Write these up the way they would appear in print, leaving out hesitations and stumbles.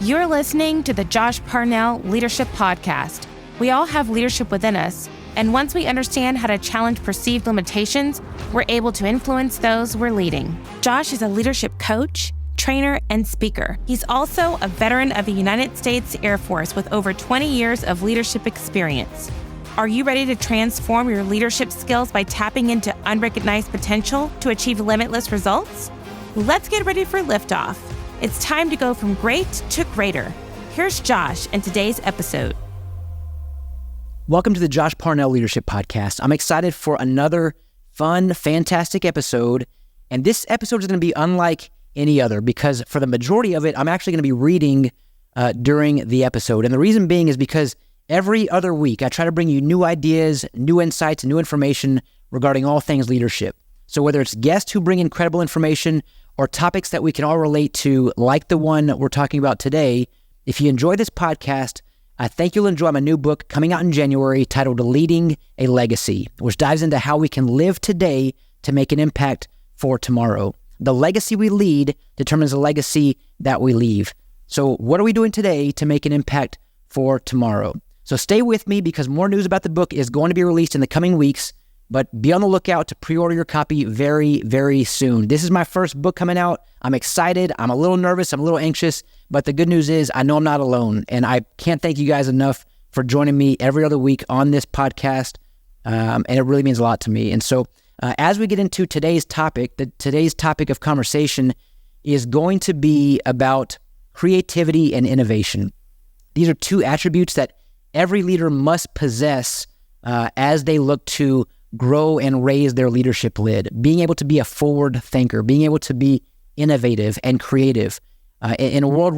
You're listening to the Josh Parnell Leadership Podcast. We all have leadership within us, and once we understand how to challenge perceived limitations, we're able to influence those we're leading. Josh is a leadership coach, trainer, and speaker. He's also a veteran of the United States Air Force with over 20 years of leadership experience. Are you ready to transform your leadership skills by tapping into unrecognized potential to achieve limitless results? Let's get ready for liftoff. It's time to go from great to greater. Here's Josh in today's episode. Welcome to the Josh Parnell Leadership Podcast. I'm excited for another fun, fantastic episode. And this episode is going to be unlike any other because for the majority of it, I'm actually going to be reading during the episode. And the reason being is because every other week, I try to bring you new ideas, new insights, and new information regarding all things leadership. So whether it's guests who bring incredible information or topics that we can all relate to, like the one we're talking about today, if you enjoy this podcast, I think you'll enjoy my new book coming out in January titled Leading a Legacy, which dives into how we can live today to make an impact for tomorrow. The legacy we lead determines the legacy that we leave. So what are we doing today to make an impact for tomorrow? So stay with me because more news about the book is going to be released in the coming weeks, but be on the lookout to pre-order your copy very, very soon. This is my first book coming out. I'm excited. I'm a little nervous. I'm a little anxious, but the good news is I know I'm not alone, and I can't thank you guys enough for joining me every other week on this podcast, and it really means a lot to me. And so as we get into today's topic, today's topic of conversation is going to be about creativity and innovation. These are two attributes that every leader must possess as they look to grow and raise their leadership lid. Being able to be a forward thinker, being able to be innovative and creative. In a world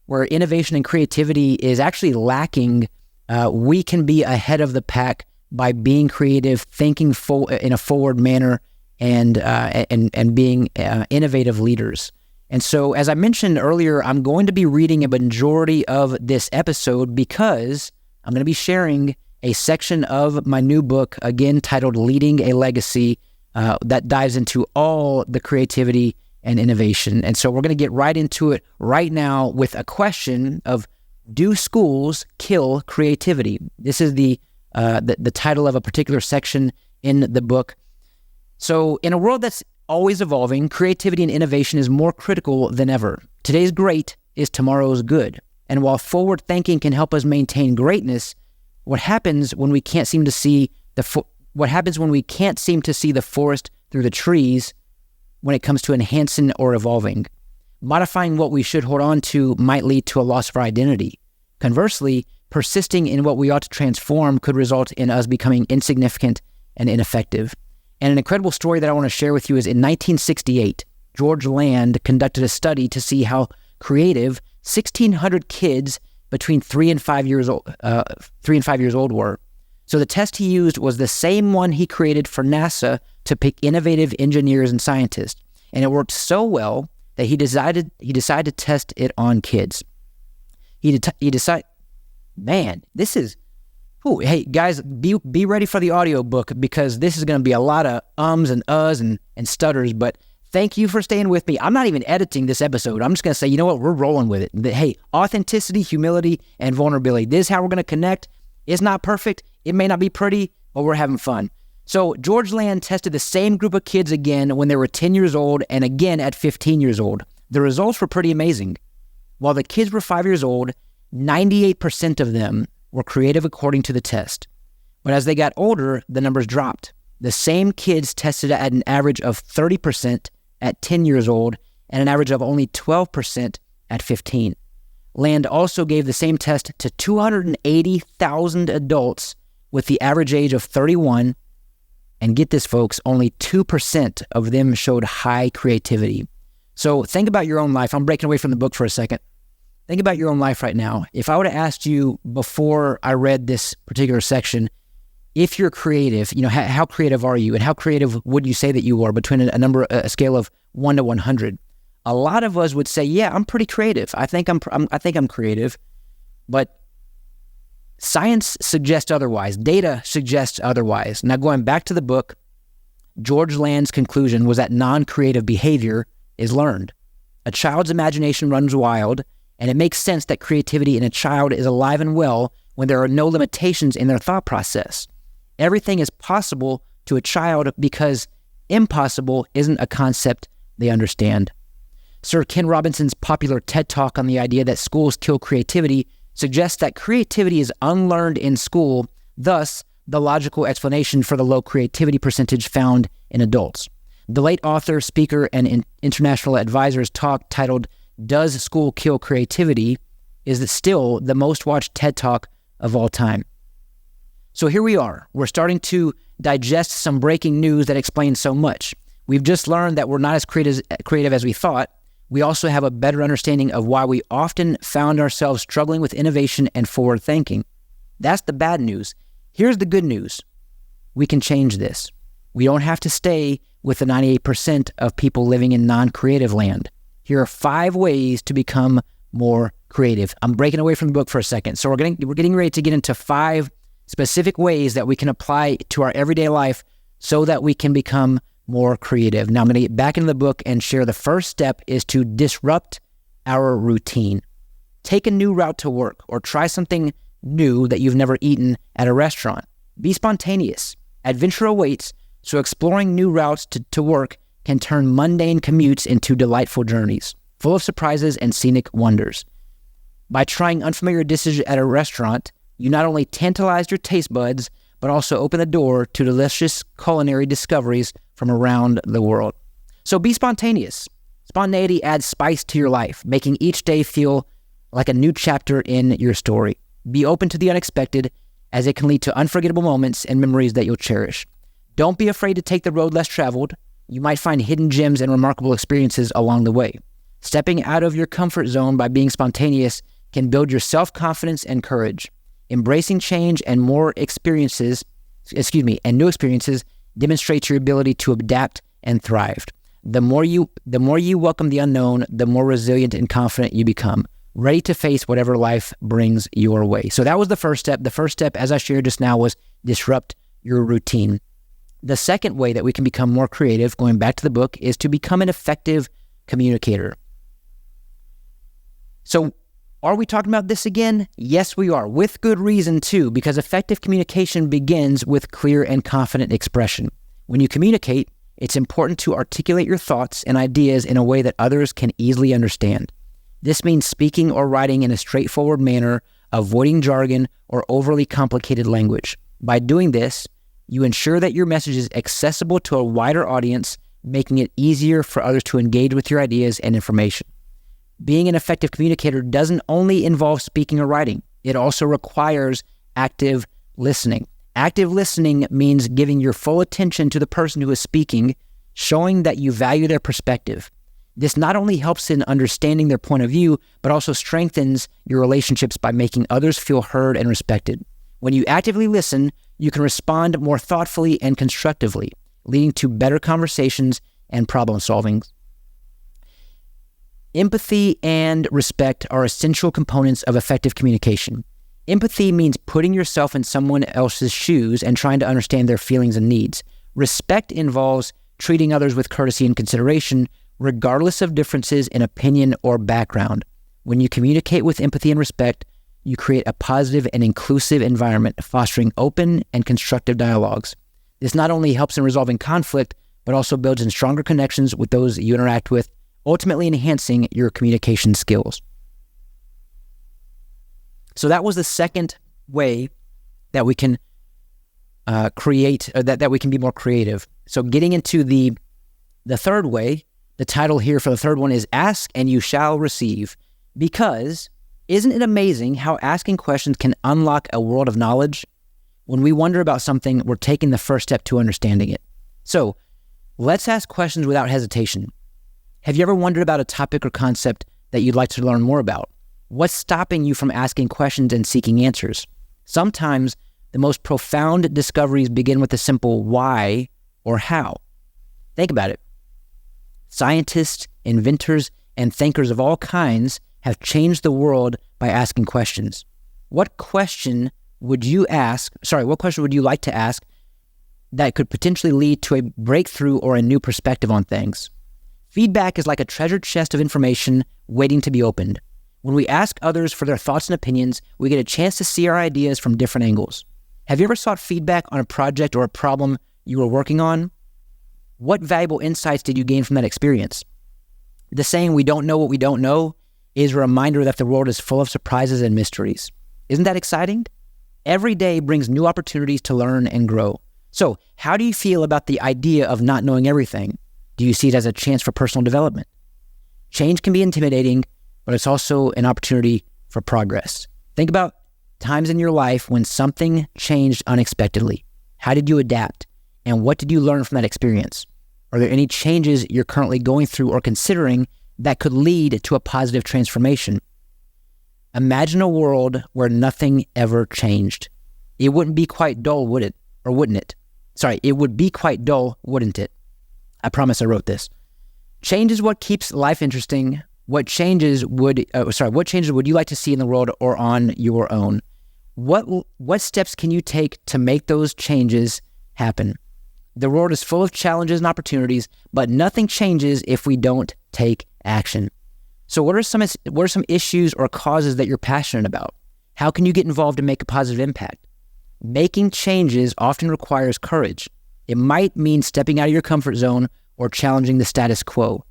where innovation and creativity is actually lacking, we can be ahead of the pack by being creative, thinking in a forward manner, and being innovative leaders. And so, as I mentioned earlier, I'm going to be reading a majority of this episode because I'm going to be sharing a section of my new book, again titled Leading a Legacy, that dives into all the creativity and innovation. And so we're going to get right into it right now with a question of, do schools kill creativity? This is the title of a particular section in the book. So in a world that's always evolving, creativity and innovation is more critical than ever. Today's great is tomorrow's good. And while forward thinking can help us maintain greatness, what happens when we can't seem to see the forest through the trees when it comes to enhancing or evolving? Modifying what we should hold on to might lead to a loss of our identity. Conversely, persisting in what we ought to transform could result in us becoming insignificant and ineffective. And an incredible story that I want to share with you is in 1968, George Land conducted a study to see how creative 1,600 kids between 3 and 5 years old were. So the test he used was the same one he created for NASA to pick innovative engineers and scientists. And it worked so well that he decided to test it on kids. He decided, man, this is, hey guys, be ready for the audio book because this is going to be a lot of ums and uhs and stutters, but thank you for staying with me. I'm not even editing this episode. I'm just going to say, you know what? We're rolling with it. Hey, authenticity, humility, and vulnerability. This is how we're going to connect. It's not perfect. It may not be pretty, but we're having fun. So George Land tested the same group of kids again when they were 10 years old and again at 15 years old. The results were pretty amazing. While the kids were 5 years old, 98% of them were creative according to the test. But as they got older, the numbers dropped. The same kids tested at an average of 30% at 10 years old and an average of only 12% at 15. Land also gave the same test to 280,000 adults with the average age of 31, and get this folks, only 2% of them showed high creativity. So think about your own life. I'm breaking away from the book for a second. Think about your own life right now. If I would have asked you before I read this particular section, if you're creative, how creative are you? And how creative would you say that you are between a scale of 1 to 100? A lot of us would say, yeah, I'm pretty creative. I think I'm creative. But science suggests otherwise. Data suggests otherwise. Now, going back to the book, George Land's conclusion was that non-creative behavior is learned. A child's imagination runs wild, And it makes sense that creativity in a child is alive and well when there are no limitations in their thought process. Everything is possible to a child because impossible isn't a concept they understand. Sir Ken Robinson's popular TED Talk on the idea that schools kill creativity suggests that creativity is unlearned in school, thus the logical explanation for the low creativity percentage found in adults. The late author, speaker, and international advisor's talk titled "Does School Kill Creativity?" is still the most watched TED Talk of all time. So here we are. We're starting to digest some breaking news that explains so much. We've just learned that we're not as creative as we thought. We also have a better understanding of why we often found ourselves struggling with innovation and forward thinking. That's the bad news. Here's the good news. We can change this. We don't have to stay with the 98% of people living in non-creative land. Here are 5 ways to become more creative. I'm breaking away from the book for a second. So we're getting ready to get into 5 specific ways that we can apply to our everyday life so that we can become more creative. Now I'm going to get back into the book and share the first step is to disrupt our routine. Take a new route to work or try something new that you've never eaten at a restaurant. Be spontaneous. Adventure awaits, so exploring new routes to work can turn mundane commutes into delightful journeys, full of surprises and scenic wonders. By trying unfamiliar dishes at a restaurant, you not only tantalize your taste buds, but also open the door to delicious culinary discoveries from around the world. So be spontaneous. Spontaneity adds spice to your life, making each day feel like a new chapter in your story. Be open to the unexpected, as it can lead to unforgettable moments and memories that you'll cherish. Don't be afraid to take the road less traveled. You might find hidden gems and remarkable experiences along the way. Stepping out of your comfort zone by being spontaneous can build your self-confidence and courage. Embracing change and new experiences demonstrates your ability to adapt and thrive. The more you welcome the unknown, the more resilient and confident you become, ready to face whatever life brings your way. So that was the first step. The first step, as I shared just now, was disrupt your routine. The second way that we can become more creative, going back to the book, is to become an effective communicator. So are we talking about this again? Yes, we are, with good reason too, because effective communication begins with clear and confident expression. When you communicate, it's important to articulate your thoughts and ideas in a way that others can easily understand. This means speaking or writing in a straightforward manner, avoiding jargon or overly complicated language. By doing this, you ensure that your message is accessible to a wider audience, making it easier for others to engage with your ideas and information. Being an effective communicator doesn't only involve speaking or writing. It also requires active listening. Active listening means giving your full attention to the person who is speaking, showing that you value their perspective. This not only helps in understanding their point of view, but also strengthens your relationships by making others feel heard and respected. When you actively listen, you can respond more thoughtfully and constructively, leading to better conversations and problem solving. Empathy and respect are essential components of effective communication. Empathy means putting yourself in someone else's shoes and trying to understand their feelings and needs. Respect involves treating others with courtesy and consideration, regardless of differences in opinion or background. When you communicate with empathy and respect, you create a positive and inclusive environment, fostering open and constructive dialogues. This not only helps in resolving conflict, but also builds in stronger connections with those that you interact with, ultimately enhancing your communication skills. So that was the second way that we can that we can be more creative. So getting into the third way, the title here for the third one is Ask and You Shall Receive. Because isn't it amazing how asking questions can unlock a world of knowledge? When we wonder about something, we're taking the first step to understanding it. So let's ask questions without hesitation. Have you ever wondered about a topic or concept that you'd like to learn more about? What's stopping you from asking questions and seeking answers? Sometimes the most profound discoveries begin with a simple why or how. Think about it. Scientists, inventors, and thinkers of all kinds have changed the world by asking questions. What question would you like to ask that could potentially lead to a breakthrough or a new perspective on things? Feedback is like a treasure chest of information waiting to be opened. When we ask others for their thoughts and opinions, we get a chance to see our ideas from different angles. Have you ever sought feedback on a project or a problem you were working on? What valuable insights did you gain from that experience? The saying, "we don't know what we don't know," is a reminder that the world is full of surprises and mysteries. Isn't that exciting? Every day brings new opportunities to learn and grow. So, how do you feel about the idea of not knowing everything? Do you see it as a chance for personal development? Change can be intimidating, but it's also an opportunity for progress. Think about times in your life when something changed unexpectedly. How did you adapt? And what did you learn from that experience? Are there any changes you're currently going through or considering that could lead to a positive transformation? Imagine a world where nothing ever changed. It wouldn't be quite dull, would it? Or wouldn't it? Sorry, it would be quite dull, wouldn't it? I promise I wrote this. Change is what keeps life interesting. What changes would you like to see in the world or on your own? What steps can you take to make those changes happen? The world is full of challenges and opportunities, but nothing changes if we don't take action. So what are some issues or causes that you're passionate about? How can you get involved and make a positive impact? Making changes often requires courage. It might mean stepping out of your comfort zone or challenging the status quo.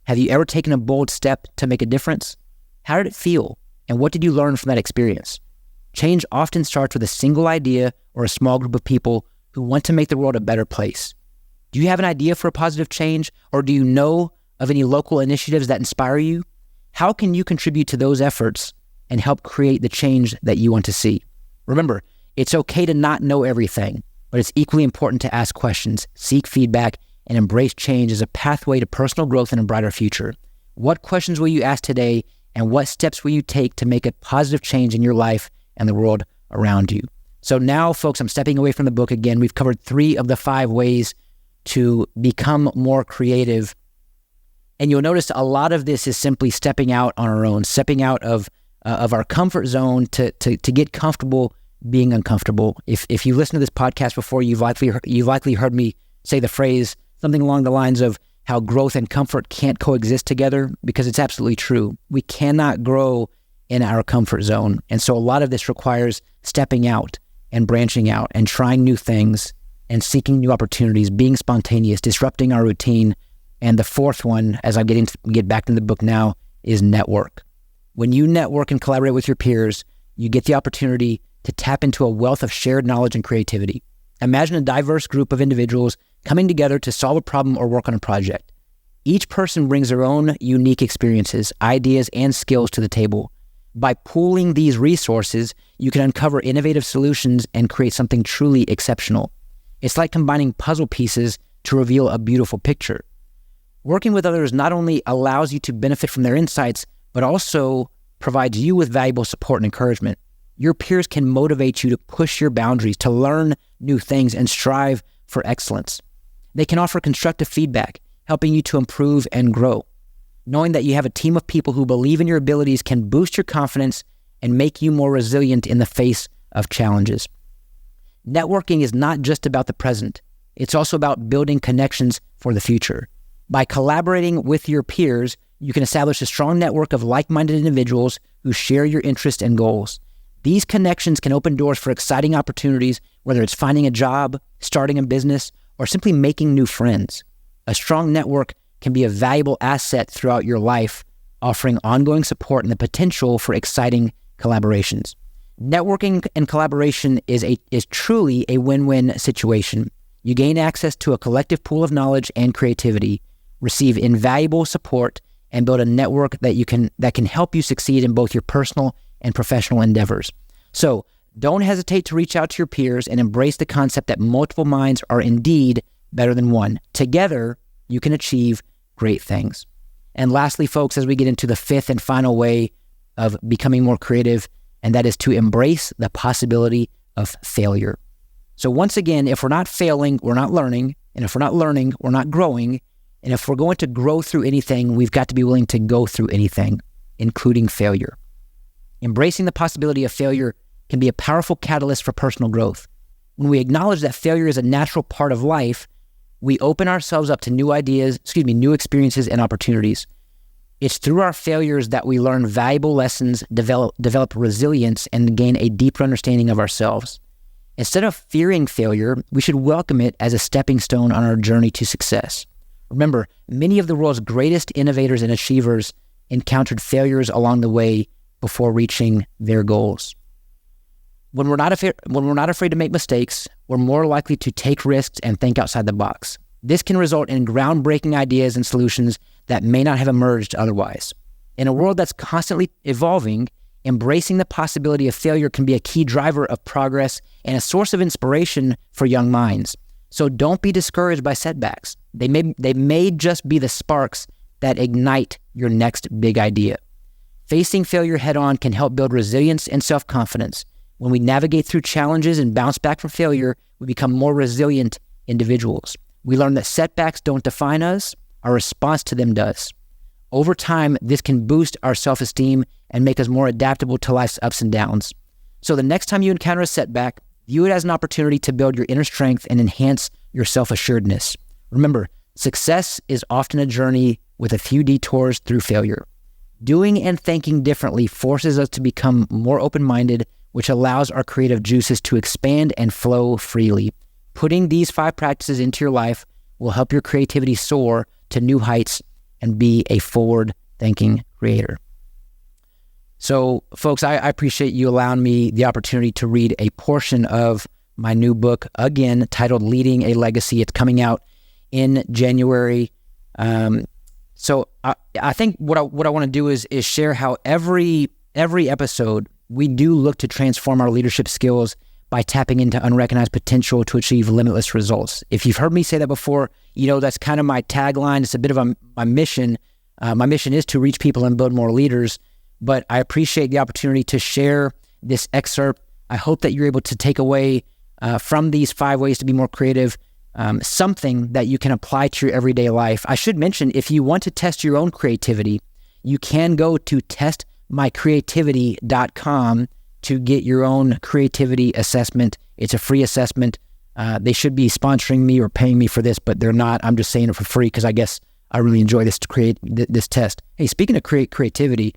Have you ever taken a bold step to make a difference? How did it feel? And what did you learn from that experience? Change often starts with a single idea or a small group of people who want to make the world a better place. Do you have an idea for a positive change, or do you know of any local initiatives that inspire you? How can you contribute to those efforts and help create the change that you want to see? Remember, it's okay to not know everything, but it's equally important to ask questions, seek feedback, and embrace change as a pathway to personal growth and a brighter future. What questions will you ask today, and what steps will you take to make a positive change in your life and the world around you? So now, folks, I'm stepping away from the book again. We've covered 3 of the 5 ways to become more creative. And you'll notice a lot of this is simply stepping out on our own, stepping out of our comfort zone to get comfortable being uncomfortable. If you listen to this podcast before, you've likely heard me say the phrase something along the lines of how growth and comfort can't coexist together, because it's absolutely true. We cannot grow in our comfort zone. And so a lot of this requires stepping out and branching out and trying new things and seeking new opportunities, being spontaneous, disrupting our routine. And the 4th one, as I get back into the book now, is network. When you network and collaborate with your peers, you get the opportunity to tap into a wealth of shared knowledge and creativity. Imagine a diverse group of individuals coming together to solve a problem or work on a project. Each person brings their own unique experiences, ideas, and skills to the table. By pooling these resources, you can uncover innovative solutions and create something truly exceptional. It's like combining puzzle pieces to reveal a beautiful picture. Working with others not only allows you to benefit from their insights, but also provides you with valuable support and encouragement. Your peers can motivate you to push your boundaries, to learn new things, and strive for excellence. They can offer constructive feedback, helping you to improve and grow. Knowing that you have a team of people who believe in your abilities can boost your confidence and make you more resilient in the face of challenges. Networking is not just about the present. It's also about building connections for the future. By collaborating with your peers, you can establish a strong network of like-minded individuals who share your interests and goals. These connections can open doors for exciting opportunities, whether it's finding a job, starting a business, or simply making new friends. A strong network can be a valuable asset throughout your life, offering ongoing support and the potential for exciting collaborations. Networking and collaboration is truly a win-win situation. You gain access to a collective pool of knowledge and creativity, receive invaluable support, and build a network that can help you succeed in both your personal and professional endeavors. So don't hesitate to reach out to your peers and embrace the concept that multiple minds are indeed better than one. Together, you can achieve great things. And lastly, folks, as we get into the 5th and final way of becoming more creative, and that is to embrace the possibility of failure. So once again, if we're not failing, we're not learning. And if we're not learning, we're not growing. And if we're going to grow through anything, we've got to be willing to go through anything, including failure. Embracing the possibility of failure can be a powerful catalyst for personal growth. When we acknowledge that failure is a natural part of life, we open ourselves up to new experiences and opportunities. It's through our failures that we learn valuable lessons, develop resilience, and gain a deeper understanding of ourselves. Instead of fearing failure, we should welcome it as a stepping stone on our journey to success. Remember, many of the world's greatest innovators and achievers encountered failures along the way before reaching their goals. When we're not afraid to make mistakes, we're more likely to take risks and think outside the box. This can result in groundbreaking ideas and solutions that may not have emerged otherwise. In a world that's constantly evolving, embracing the possibility of failure can be a key driver of progress and a source of inspiration for young minds. So don't be discouraged by setbacks. They may just be the sparks that ignite your next big idea. Facing failure head-on can help build resilience and self-confidence. When we navigate through challenges and bounce back from failure, we become more resilient individuals. We learn that setbacks don't define us, our response to them does. Over time, this can boost our self-esteem and make us more adaptable to life's ups and downs. So the next time you encounter a setback, view it as an opportunity to build your inner strength and enhance your self-assuredness. Remember, success is often a journey with a few detours through failure. Doing and thinking differently forces us to become more open-minded, which allows our creative juices to expand and flow freely. Putting these 5 practices into your life will help your creativity soar to new heights and be a forward-thinking creator. So, folks, I appreciate you allowing me the opportunity to read a portion of my new book, again, titled Leading a Legacy. It's coming out in January. So I think what I want to do is share how every episode we do look to transform our leadership skills by tapping into unrecognized potential to achieve limitless results. If you've heard me say that before, you know that's kind of my tagline. It's a bit of my mission. My mission is to reach people and build more leaders, but I appreciate the opportunity to share this excerpt. I hope that you're able to take away from these 5 ways to be more creative, something that you can apply to your everyday life. I should mention, if you want to test your own creativity, you can go to testmycreativity.com to get your own creativity assessment. It's a free assessment. They should be sponsoring me or paying me for this, but they're not. I'm just saying it for free because I guess I really enjoy this this test. Hey, speaking of creativity,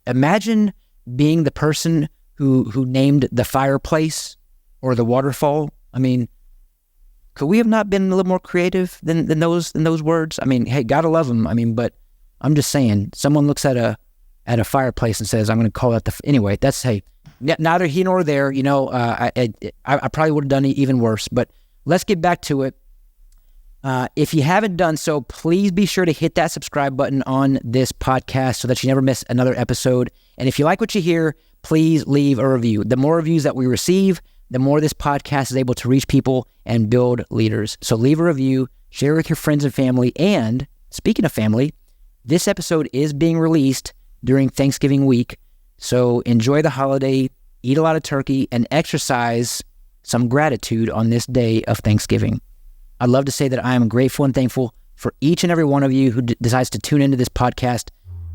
imagine being the person who named the fireplace or the waterfall. I mean, could we have not been a little more creative than those words? I mean, hey, gotta love them. I mean, but I'm just saying, someone looks at a fireplace and says, "I'm going to call that anyway." That's neither here nor there. You know, I probably would have done it even worse. But let's get back to it. If you haven't done so, please be sure to hit that subscribe button on this podcast so that you never miss another episode. And if you like what you hear, please leave a review. The more reviews that we receive, the more this podcast is able to reach people and build leaders. So leave a review, share with your friends and family. And speaking of family, this episode is being released during Thanksgiving week. So enjoy the holiday, eat a lot of turkey, and exercise some gratitude on this day of Thanksgiving. I'd love to say that I am grateful and thankful for each and every one of you who decides to tune into this podcast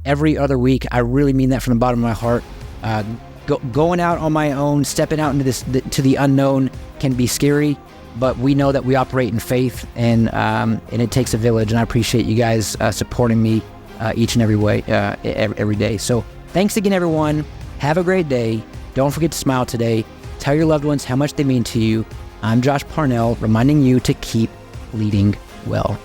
every other week. I really mean that from the bottom of my heart. Going out on my own, stepping out into to the unknown can be scary, but we know that we operate in faith, and it takes a village. And I appreciate you guys supporting me each and every day. So thanks again, everyone. Have a great day. Don't forget to smile today. Tell your loved ones how much they mean to you. I'm Josh Parnell, reminding you to keep leading well.